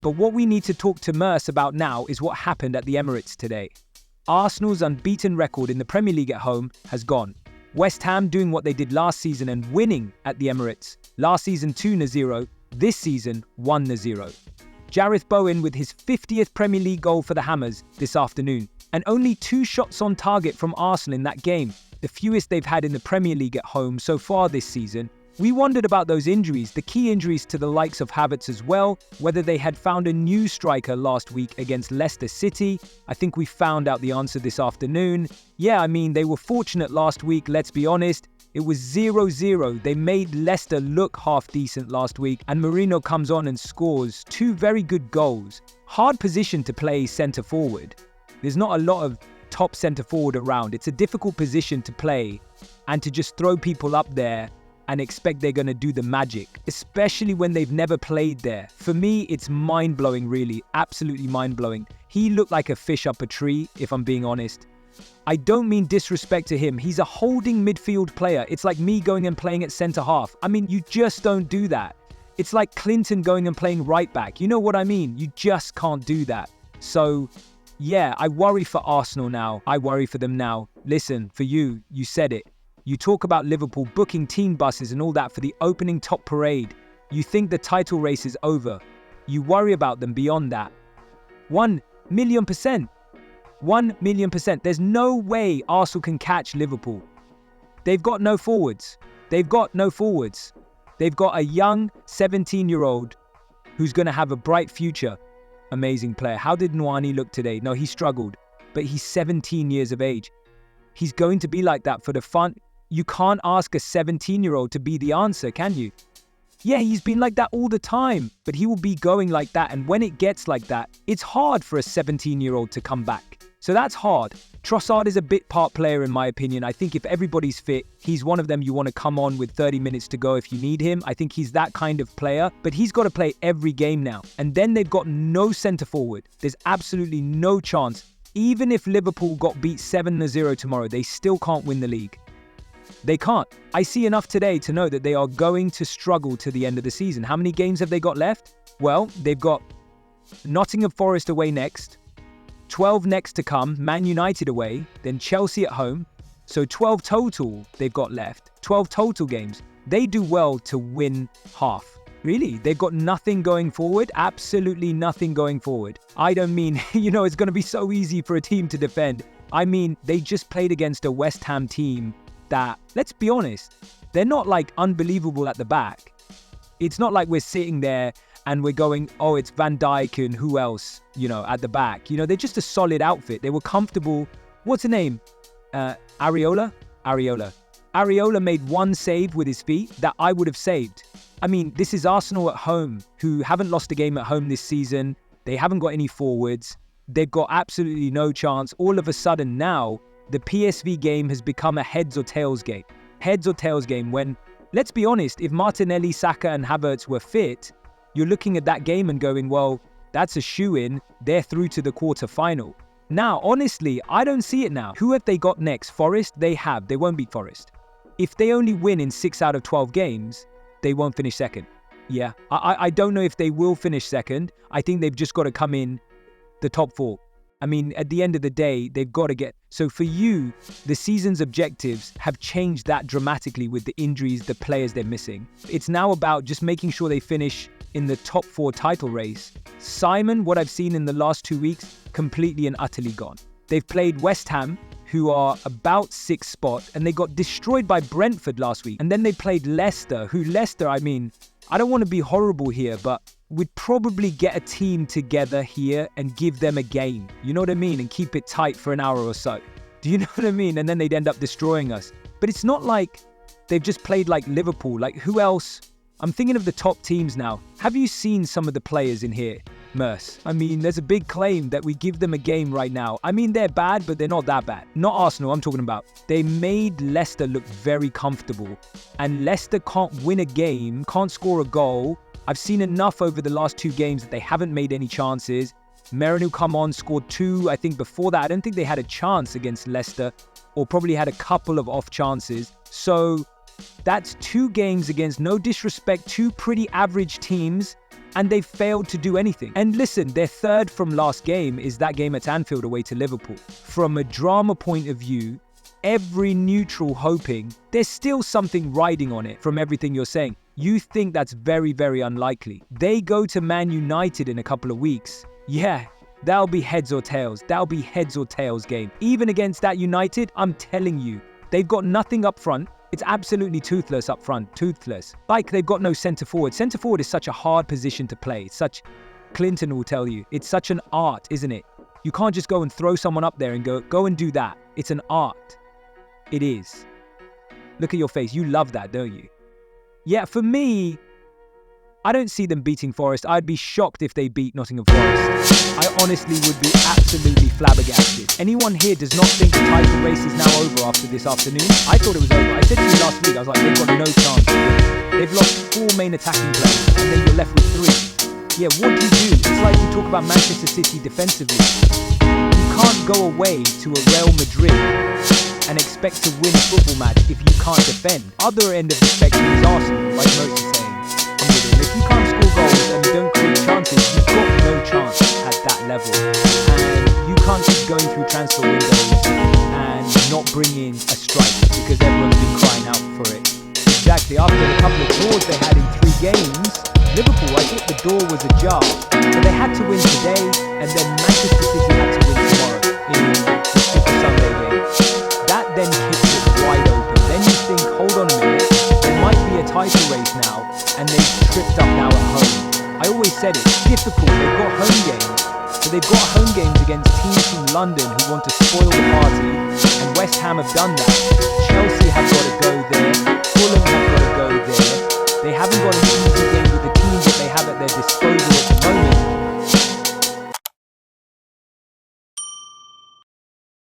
But what we need to talk to Merson about now is what happened at the Emirates today. Arsenal's unbeaten record in the Premier League at home has gone. West Ham doing what they did last season and winning at the Emirates. Last season 2-0, this season 1-0. Jareth Bowen with his 50th Premier League goal for the Hammers this afternoon. And only 2 shots on target from Arsenal in that game, the fewest they've had in the Premier League at home so far this season. We wondered about those injuries, the key injuries to the likes of Havertz as well, whether they had found a new striker last week against Leicester City. I think we found out the answer this afternoon. Yeah, I mean, they were fortunate last week, let's be honest. It was 0-0. They made Leicester look half decent last week, and Mourinho comes on and scores 2 very good goals. Hard position to play centre forward. There's not a lot of top centre forward around. It's a difficult position to play and to just throw people up there and expect they're going to do the magic, especially when they've never played there. For me, it's mind-blowing, really. Absolutely mind-blowing. He looked like a fish up a tree, if I'm being honest. I don't mean disrespect to him. He's a holding midfield player. It's like me going and playing at centre-half. I mean, you just don't do that. It's like Clinton going and playing right-back. You know what I mean? You just can't do that. So, yeah, I worry for Arsenal now. I worry for them now. Listen, for you said it. You talk about Liverpool booking team buses and all that for the opening top parade. You think the title race is over. You worry about them beyond that. 1,000,000%. 1,000,000%. There's no way Arsenal can catch Liverpool. They've got no forwards. They've got a young 17-year-old who's going to have a bright future. Amazing player. How did Nwani look today? No, he struggled, but he's 17 years of age. He's going to be like that for the fun. You can't ask a 17-year-old to be the answer, can you? Yeah, he's been like that all the time, but he will be going like that. And when it gets like that, it's hard for a 17-year-old to come back. So that's hard. Trossard is a bit part player in my opinion. I think if everybody's fit, he's one of them you want to come on with 30 minutes to go if you need him. I think he's that kind of player, but he's got to play every game now. And then they've got no centre forward. There's absolutely no chance. Even if Liverpool got beat 7-0 tomorrow, they still can't win the league. They can't. I see enough today to know that they are going to struggle to the end of the season. How many games have they got left? Well, they've got Nottingham Forest away next, 12 next to come, Man United away, then Chelsea at home. So 12 total they've got left. 12 total games. They do well to win half. Really, they've got nothing going forward, absolutely nothing going forward. I don't mean, it's going to be so easy for a team to defend. I mean, they just played against a West Ham team that, let's be honest, they're not like unbelievable at the back. It's not like we're sitting there and we're going, oh, it's Van Dijk and who else, at the back. They're just a solid outfit. They were comfortable. What's the name? Areola? Areola made one save with his feet that I would have saved. I mean, this is Arsenal at home, who haven't lost a game at home this season. They haven't got any forwards. They've got absolutely no chance. All of a sudden now, the PSV game has become a heads or tails game. Heads or tails game when, let's be honest, if Martinelli, Saka and Havertz were fit, you're looking at that game and going, well, that's a shoo-in. They're through to the quarter-final. Now, honestly, I don't see it now. Who have they got next? Forest? They have. They won't beat Forest. If they only win in 6 out of 12 games, they won't finish second. Yeah, I don't know if they will finish second. I think they've just got to come in the top 4. I mean, at the end of the day, they've got to get... So for you, the season's objectives have changed that dramatically with the injuries, the players they're missing. It's now about just making sure they finish in the top 4 title race. Simon, what I've seen in the last 2 weeks, completely and utterly gone. They've played West Ham, who are about 6th spot, and they got destroyed by Brentford last week. And then they played Leicester, I mean, I don't want to be horrible here, but we'd probably get a team together here and give them a game. You know what I mean? And keep it tight for an hour or so. Do you know what I mean? And then they'd end up destroying us. But it's not like they've just played like Liverpool. Like, who else? I'm thinking of the top teams now. Have you seen some of the players in here? Merson. I mean, there's a big claim that we give them a game right now. I mean, they're bad, but they're not that bad. Not Arsenal, I'm talking about. They made Leicester look very comfortable. And Leicester can't win a game, can't score a goal. I've seen enough over the last 2 games that they haven't made any chances. Merson, who come on, scored 2. I think before that, I don't think they had a chance against Leicester, or probably had a couple of off chances. So That's 2 games against, no disrespect, 2 pretty average teams, and they've failed to do anything. And listen, their third from last game is that game at Anfield away to Liverpool. From a drama point of view, every neutral hoping, there's still something riding on it from everything you're saying. You think that's very, very unlikely. They go to Man United in a couple of weeks. Yeah, that'll be heads or tails. That'll be heads or tails game. Even against that United, I'm telling you, they've got nothing up front. It's absolutely toothless up front, toothless. Like, they've got no centre forward. Centre forward is such a hard position to play. Clinton will tell you, it's such an art, isn't it? You can't just go and throw someone up there and go and do that. It's an art. It is. Look at your face. You love that, don't you? Yeah, for me, I don't see them beating Forest. I'd be shocked if they beat Nottingham Forest. I honestly would be absolutely flabbergasted. Anyone here does not think the title race is now over after this afternoon? I thought it was over. I said to you last week, I was like, they've got no chance. They've lost 4 main attacking players, and then you're left with 3. Yeah, what do you do? It's like we talk about Manchester City defensively. You can't go away to a Real Madrid and expect to win a football match if you can't defend. Other end of the spectrum is Arsenal, like Merson saying. If you can't score goals and you don't create chances, you've got no chance at that level. And you can't keep going through transfer windows and not bring in a strike because everyone's been crying out for it. Exactly, after a couple of draws they had in 3 games, Liverpool, I thought the door was ajar. But they had to win today, and then Manchester City had to win tomorrow in the Super Sunday game. That then kicks it wide open. Then you think, hold on a minute, there might be a title race now, and they've tripped up now at home. I always said it's difficult. They've got home games, but they've got home games against teams from London who want to spoil the party, and West Ham have done that. Chelsea have got to go there. Fulham have got to go there. They haven't got an easy game with the teams that they have at their disposal at the moment.